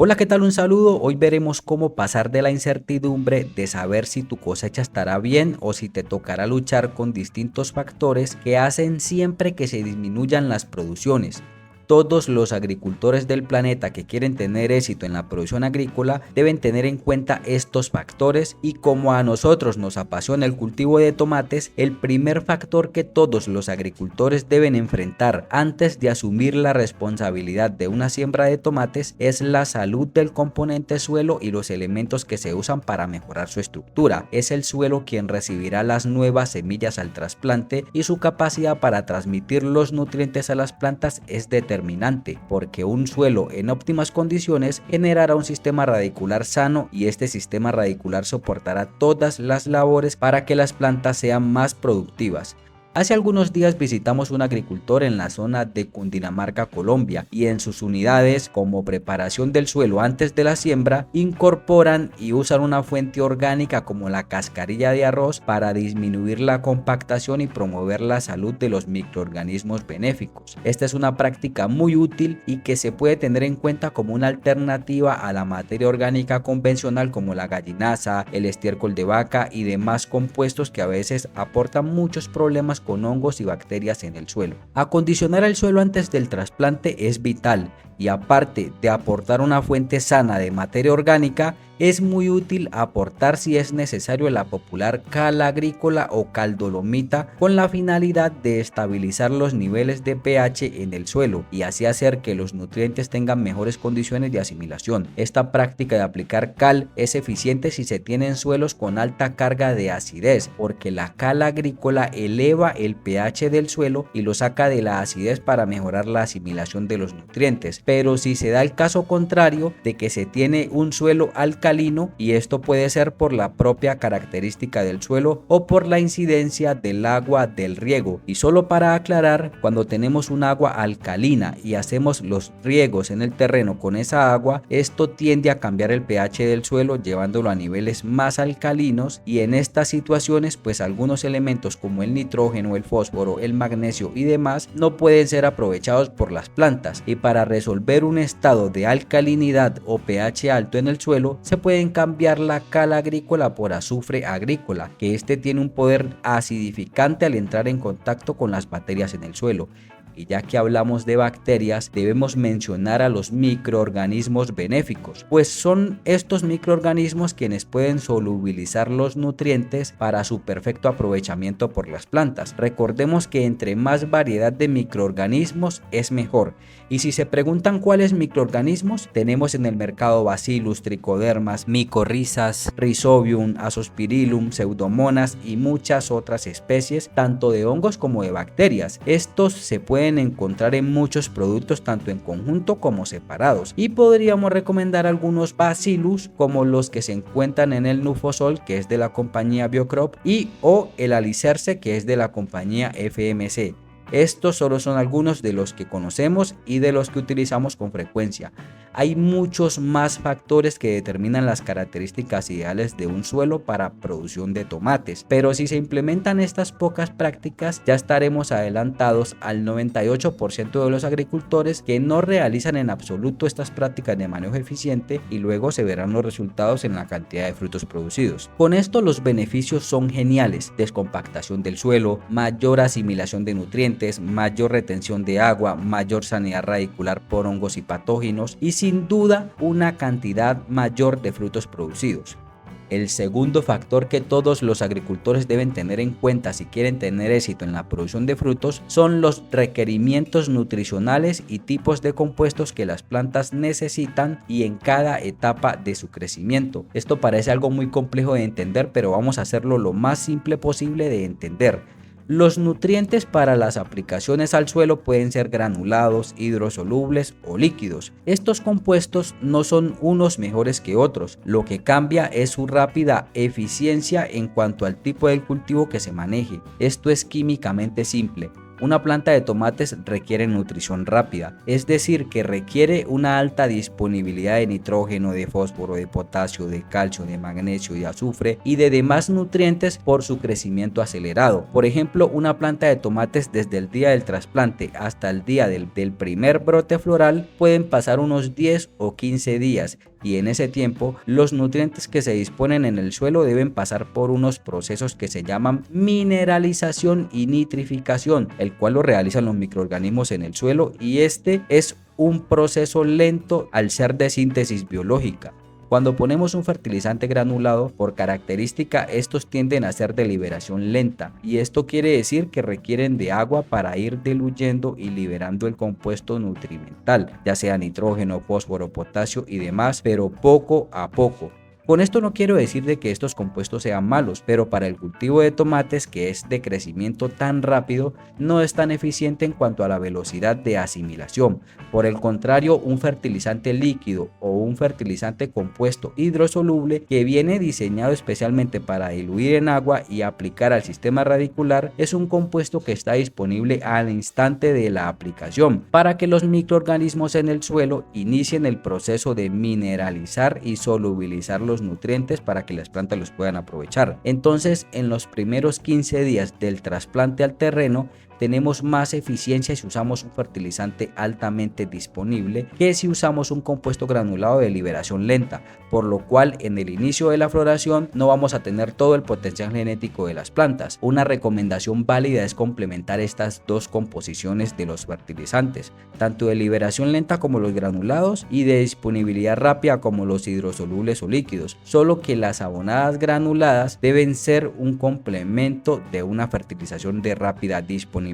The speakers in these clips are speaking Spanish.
Hola, ¿qué tal? Un saludo. Hoy veremos cómo pasar de la incertidumbre de saber si tu cosecha estará bien o si te tocará luchar con distintos factores que hacen siempre que se disminuyan las producciones. Todos los agricultores del planeta que quieren tener éxito en la producción agrícola deben tener en cuenta estos factores, y como a nosotros nos apasiona el cultivo de tomates, el primer factor que todos los agricultores deben enfrentar antes de asumir la responsabilidad de una siembra de tomates es la salud del componente suelo y los elementos que se usan para mejorar su estructura. Es el suelo quien recibirá las nuevas semillas al trasplante, y su capacidad para transmitir los nutrientes a las plantas es determinante, porque un suelo en óptimas condiciones generará un sistema radicular sano, y este sistema radicular soportará todas las labores para que las plantas sean más productivas. Hace algunos días visitamos un agricultor en la zona de Cundinamarca, Colombia, y en sus unidades, como preparación del suelo antes de la siembra, incorporan y usan una fuente orgánica como la cascarilla de arroz para disminuir la compactación y promover la salud de los microorganismos benéficos. Esta es una práctica muy útil y que se puede tener en cuenta como una alternativa a la materia orgánica convencional como la gallinaza, el estiércol de vaca y demás compuestos que a veces aportan muchos problemas con hongos y bacterias en el suelo. Acondicionar el suelo antes del trasplante es vital, y aparte de aportar una fuente sana de materia orgánica, es muy útil aportar, si es necesario, la popular cal agrícola o cal dolomita, con la finalidad de estabilizar los niveles de pH en el suelo y así hacer que los nutrientes tengan mejores condiciones de asimilación. Esta práctica de aplicar cal es eficiente si se tienen suelos con alta carga de acidez, porque la cal agrícola eleva el pH del suelo y lo saca de la acidez para mejorar la asimilación de los nutrientes. Pero si se da el caso contrario, de que se tiene un suelo alcalino, y esto puede ser por la propia característica del suelo o por la incidencia del agua del riego. Y solo para aclarar, cuando tenemos un agua alcalina y hacemos los riegos en el terreno con esa agua, esto tiende a cambiar el pH del suelo, llevándolo a niveles más alcalinos, y en estas situaciones pues algunos elementos como el nitrógeno, el fósforo, el magnesio y demás no pueden ser aprovechados por las plantas. Y para resolver un estado de alcalinidad o pH alto en el suelo, se pueden cambiar la cal agrícola por azufre agrícola, que este tiene un poder acidificante al entrar en contacto con las bacterias en el suelo. Y ya que hablamos de bacterias, debemos mencionar a los microorganismos benéficos, pues son estos microorganismos quienes pueden solubilizar los nutrientes para su perfecto aprovechamiento por las plantas. Recordemos que entre más variedad de microorganismos es mejor. Y si se preguntan cuáles microorganismos, tenemos en el mercado Bacillus, Trichodermas, micorrizas, Rhizobium, Azospirillum, Pseudomonas y muchas otras especies, tanto de hongos como de bacterias. Estos se pueden encontrar en muchos productos, tanto en conjunto como separados, y podríamos recomendar algunos Bacillus como los que se encuentran en el Nufosol, que es de la compañía Biocrop, o el Alicerce, que es de la compañía FMC. Estos solo son algunos de los que conocemos y de los que utilizamos con frecuencia. Hay muchos más factores que determinan las características ideales de un suelo para producción de tomates, pero si se implementan estas pocas prácticas, ya estaremos adelantados al 98% de los agricultores que no realizan en absoluto estas prácticas de manejo eficiente, y luego se verán los resultados en la cantidad de frutos producidos. Con esto los beneficios son geniales: descompactación del suelo, mayor asimilación de nutrientes, mayor retención de agua, mayor sanidad radicular por hongos y patógenos, y sin duda una cantidad mayor de frutos producidos. El segundo factor que todos los agricultores deben tener en cuenta si quieren tener éxito en la producción de frutos son los requerimientos nutricionales y tipos de compuestos que las plantas necesitan y en cada etapa de su crecimiento. Esto parece algo muy complejo de entender, pero vamos a hacerlo lo más simple posible de entender. Los nutrientes para las aplicaciones al suelo pueden ser granulados, hidrosolubles o líquidos. Estos compuestos no son unos mejores que otros, lo que cambia es su rápida eficiencia en cuanto al tipo del cultivo que se maneje. Esto es químicamente simple. Una planta de tomates requiere nutrición rápida, es decir, que requiere una alta disponibilidad de nitrógeno, de fósforo, de potasio, de calcio, de magnesio, de azufre y de demás nutrientes por su crecimiento acelerado. Por ejemplo, una planta de tomates desde el día del trasplante hasta el día del primer brote floral pueden pasar unos 10 o 15 días, y en ese tiempo los nutrientes que se disponen en el suelo deben pasar por unos procesos que se llaman mineralización y nitrificación, el cual lo realizan los microorganismos en el suelo, y este es un proceso lento al ser de síntesis biológica. Cuando ponemos un fertilizante granulado, por característica estos tienden a ser de liberación lenta, y esto quiere decir que requieren de agua para ir diluyendo y liberando el compuesto nutrimental, ya sea nitrógeno, fósforo, potasio y demás, pero poco a poco. Con esto no quiero decir de que estos compuestos sean malos, pero para el cultivo de tomates, que es de crecimiento tan rápido, no es tan eficiente en cuanto a la velocidad de asimilación. Por el contrario, un fertilizante líquido o un fertilizante compuesto hidrosoluble que viene diseñado especialmente para diluir en agua y aplicar al sistema radicular es un compuesto que está disponible al instante de la aplicación para que los microorganismos en el suelo inicien el proceso de mineralizar y solubilizar los nutrientes para que las plantas los puedan aprovechar. Entonces, en los primeros 15 días del trasplante al terreno tenemos más eficiencia si usamos un fertilizante altamente disponible que si usamos un compuesto granulado de liberación lenta, por lo cual en el inicio de la floración no vamos a tener todo el potencial genético de las plantas. Una recomendación válida es complementar estas dos composiciones de los fertilizantes, tanto de liberación lenta como los granulados y de disponibilidad rápida como los hidrosolubles o líquidos, solo que las abonadas granuladas deben ser un complemento de una fertilización de rápida disponibilidad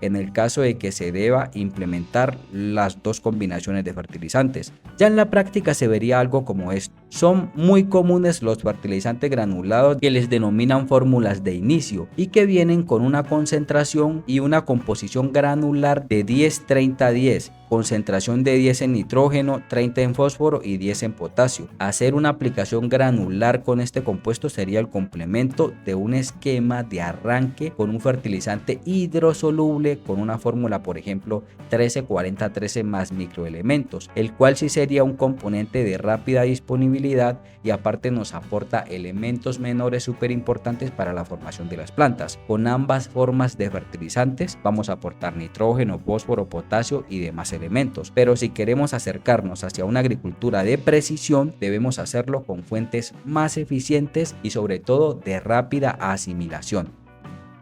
en el caso de que se deba implementar las dos combinaciones de fertilizantes. Ya en la práctica se vería algo como esto. Son muy comunes los fertilizantes granulados que les denominan fórmulas de inicio y que vienen con una concentración y una composición granular de 10-30-10, concentración de 10 en nitrógeno, 30 en fósforo y 10 en potasio. Hacer una aplicación granular con este compuesto sería el complemento de un esquema de arranque con un fertilizante hidrosoluble con una fórmula, por ejemplo 13-40-13 más microelementos, el cual sí sería un componente de rápida disponibilidad y aparte nos aporta elementos menores súper importantes para la formación de las plantas. Con ambas formas de fertilizantes vamos a aportar nitrógeno, fósforo, potasio y demás elementos, pero si queremos acercarnos hacia una agricultura de precisión debemos hacerlo con fuentes más eficientes y sobre todo de rápida asimilación.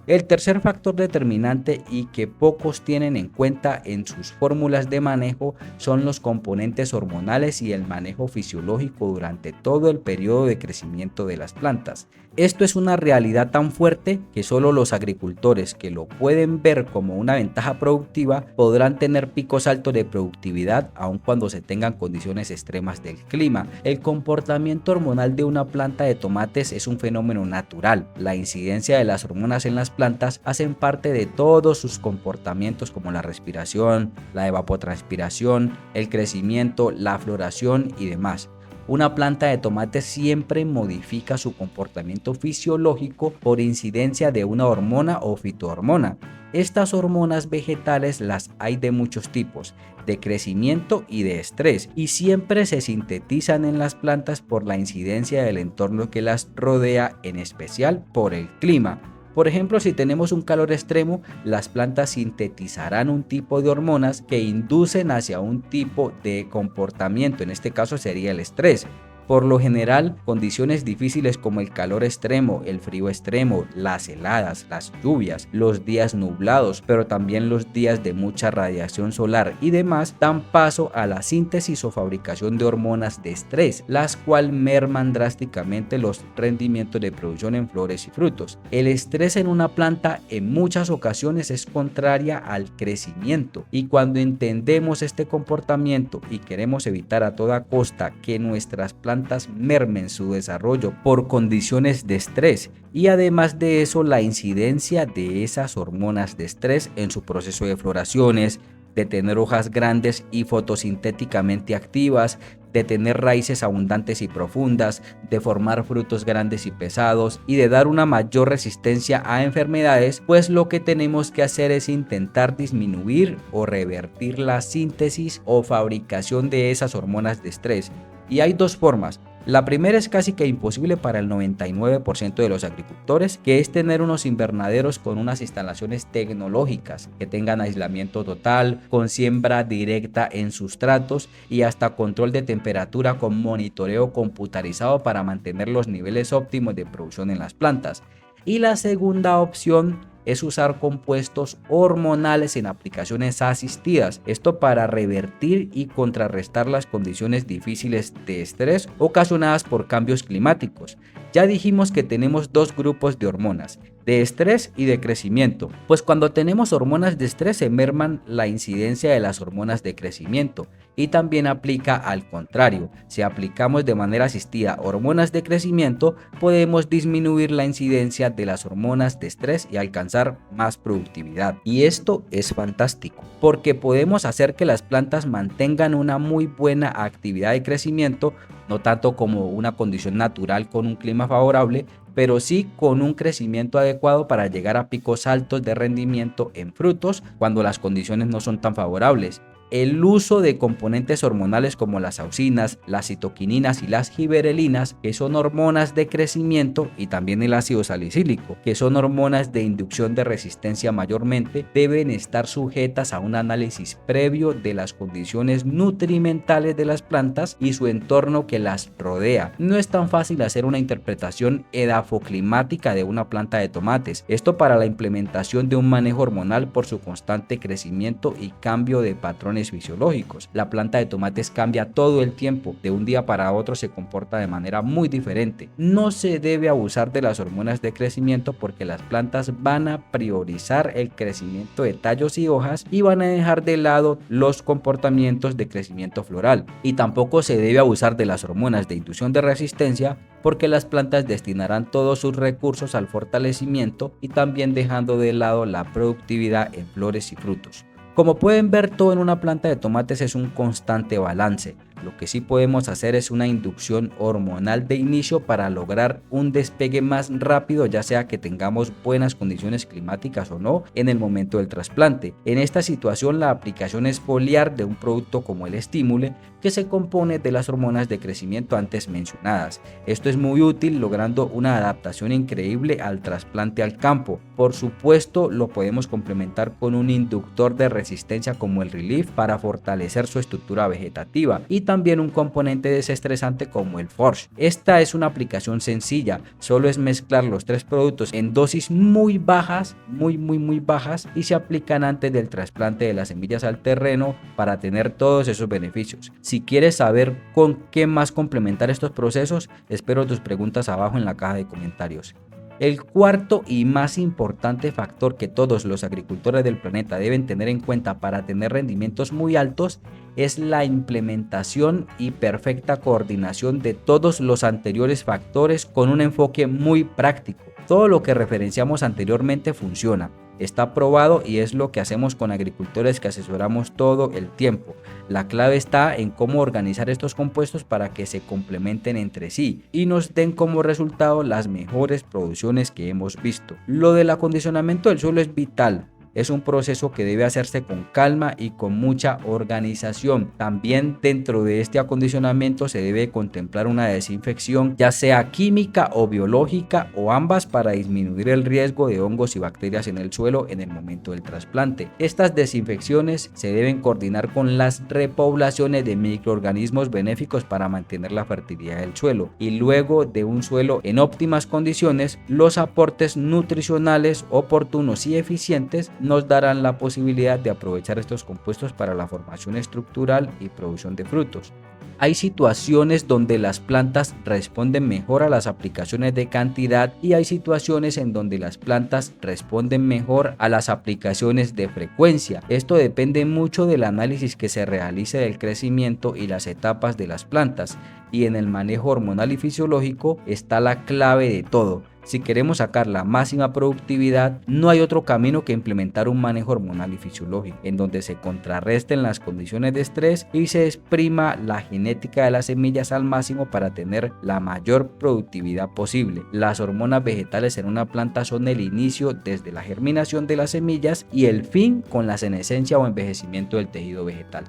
El tercer factor determinante y que pocos tienen en cuenta en sus fórmulas de manejo son los componentes hormonales y el manejo fisiológico durante todo el periodo de crecimiento de las plantas. Esto es una realidad tan fuerte que solo los agricultores que lo pueden ver como una ventaja productiva podrán tener picos altos de productividad aun cuando se tengan condiciones extremas del clima. El comportamiento hormonal de una planta de tomates es un fenómeno natural. La incidencia de las hormonas en las plantas hacen parte de todos sus comportamientos como la respiración, la evapotranspiración, el crecimiento, la floración y demás. Una planta de tomate siempre modifica su comportamiento fisiológico por incidencia de una hormona o fitohormona. Estas hormonas vegetales las hay de muchos tipos, de crecimiento y de estrés, y siempre se sintetizan en las plantas por la incidencia del entorno que las rodea, en especial por el clima. Por ejemplo, si tenemos un calor extremo, las plantas sintetizarán un tipo de hormonas que inducen hacia un tipo de comportamiento, en este caso sería el estrés. Por lo general, condiciones difíciles como el calor extremo, el frío extremo, las heladas, las lluvias, los días nublados, pero también los días de mucha radiación solar y demás, dan paso a la síntesis o fabricación de hormonas de estrés, las cuales merman drásticamente los rendimientos de producción en flores y frutos. El estrés en una planta en muchas ocasiones es contraria al crecimiento, y cuando entendemos este comportamiento y queremos evitar a toda costa que nuestras plantas mermen su desarrollo por condiciones de estrés, y además de eso la incidencia de esas hormonas de estrés en su proceso de floraciones, de tener hojas grandes y fotosintéticamente activas, de tener raíces abundantes y profundas, de formar frutos grandes y pesados y de dar una mayor resistencia a enfermedades, pues lo que tenemos que hacer es intentar disminuir o revertir la síntesis o fabricación de esas hormonas de estrés. Y hay dos formas. La primera es casi que imposible para el 99% de los agricultores, que es tener unos invernaderos con unas instalaciones tecnológicas que tengan aislamiento total, con siembra directa en sustratos y hasta control de temperatura con monitoreo computarizado para mantener los niveles óptimos de producción en las plantas. Y la segunda opción es usar compuestos hormonales en aplicaciones asistidas, esto para revertir y contrarrestar las condiciones difíciles de estrés ocasionadas por cambios climáticos. Ya dijimos que tenemos dos grupos de hormonas, de estrés y de crecimiento, pues cuando tenemos hormonas de estrés se merman la incidencia de las hormonas de crecimiento, y también aplica al contrario. Si aplicamos de manera asistida hormonas de crecimiento, podemos disminuir la incidencia de las hormonas de estrés y alcanzar más productividad. Y esto es fantástico, porque podemos hacer que las plantas mantengan una muy buena actividad de crecimiento, no tanto como una condición natural con un clima favorable, pero sí con un crecimiento adecuado para llegar a picos altos de rendimiento en frutos cuando las condiciones no son tan favorables. El uso de componentes hormonales como las auxinas, las citoquininas y las giberelinas, que son hormonas de crecimiento, y también el ácido salicílico, que son hormonas de inducción de resistencia mayormente, deben estar sujetas a un análisis previo de las condiciones nutrimentales de las plantas y su entorno que las rodea. No es tan fácil hacer una interpretación edafoclimática de una planta de tomates, esto para la implementación de un manejo hormonal por su constante crecimiento y cambio de patrones fisiológicos. La planta de tomates cambia todo el tiempo, de un día para otro se comporta de manera muy diferente. No se debe abusar de las hormonas de crecimiento porque las plantas van a priorizar el crecimiento de tallos y hojas y van a dejar de lado los comportamientos de crecimiento floral. Y tampoco se debe abusar de las hormonas de inducción de resistencia porque las plantas destinarán todos sus recursos al fortalecimiento y también dejando de lado la productividad en flores y frutos. Como pueden ver, todo en una planta de tomates es un constante balance. Lo que sí podemos hacer es una inducción hormonal de inicio para lograr un despegue más rápido, ya sea que tengamos buenas condiciones climáticas o no en el momento del trasplante. En esta situación, la aplicación es foliar de un producto como el estímule, que se compone de las hormonas de crecimiento antes mencionadas. Esto es muy útil, logrando una adaptación increíble al trasplante al campo. Por supuesto, lo podemos complementar con un inductor de resistencia como el Relief para fortalecer su estructura vegetativa, y también un componente desestresante como el Forge. Esta es una aplicación sencilla, solo es mezclar los tres productos en dosis muy bajas, muy bajas, y se aplican antes del trasplante de las semillas al terreno para tener todos esos beneficios. Si quieres saber con qué más complementar estos procesos, espero tus preguntas abajo en la caja de comentarios. El cuarto y más importante factor que todos los agricultores del planeta deben tener en cuenta para tener rendimientos muy altos es la implementación y perfecta coordinación de todos los anteriores factores con un enfoque muy práctico. Todo lo que referenciamos anteriormente funciona, está probado y es lo que hacemos con agricultores que asesoramos todo el tiempo. La clave está en cómo organizar estos compuestos para que se complementen entre sí y nos den como resultado las mejores producciones que hemos visto. Lo del acondicionamiento del suelo es vital. Es un proceso que debe hacerse con calma y con mucha organización. También dentro de este acondicionamiento se debe contemplar una desinfección, ya sea química o biológica o ambas, para disminuir el riesgo de hongos y bacterias en el suelo en el momento del trasplante. Estas desinfecciones se deben coordinar con las repoblaciones de microorganismos benéficos para mantener la fertilidad del suelo, y luego de un suelo en óptimas condiciones, los aportes nutricionales oportunos y eficientes nos darán la posibilidad de aprovechar estos compuestos para la formación estructural y producción de frutos. Hay situaciones donde las plantas responden mejor a las aplicaciones de cantidad y hay situaciones en donde las plantas responden mejor a las aplicaciones de frecuencia. Esto depende mucho del análisis que se realice del crecimiento y las etapas de las plantas, y en el manejo hormonal y fisiológico está la clave de todo. Si queremos sacar la máxima productividad, no hay otro camino que implementar un manejo hormonal y fisiológico, en donde se contrarresten las condiciones de estrés y se exprima la genética de las semillas al máximo para tener la mayor productividad posible. Las hormonas vegetales en una planta son el inicio desde la germinación de las semillas y el fin con la senescencia o envejecimiento del tejido vegetal.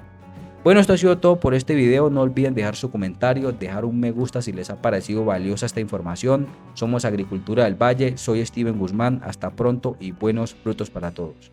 Bueno, esto ha sido todo por este video. No olviden dejar su comentario, dejar un me gusta si les ha parecido valiosa esta información. Somos Agricultura del Valle, soy Steven Guzmán, hasta pronto y buenos frutos para todos.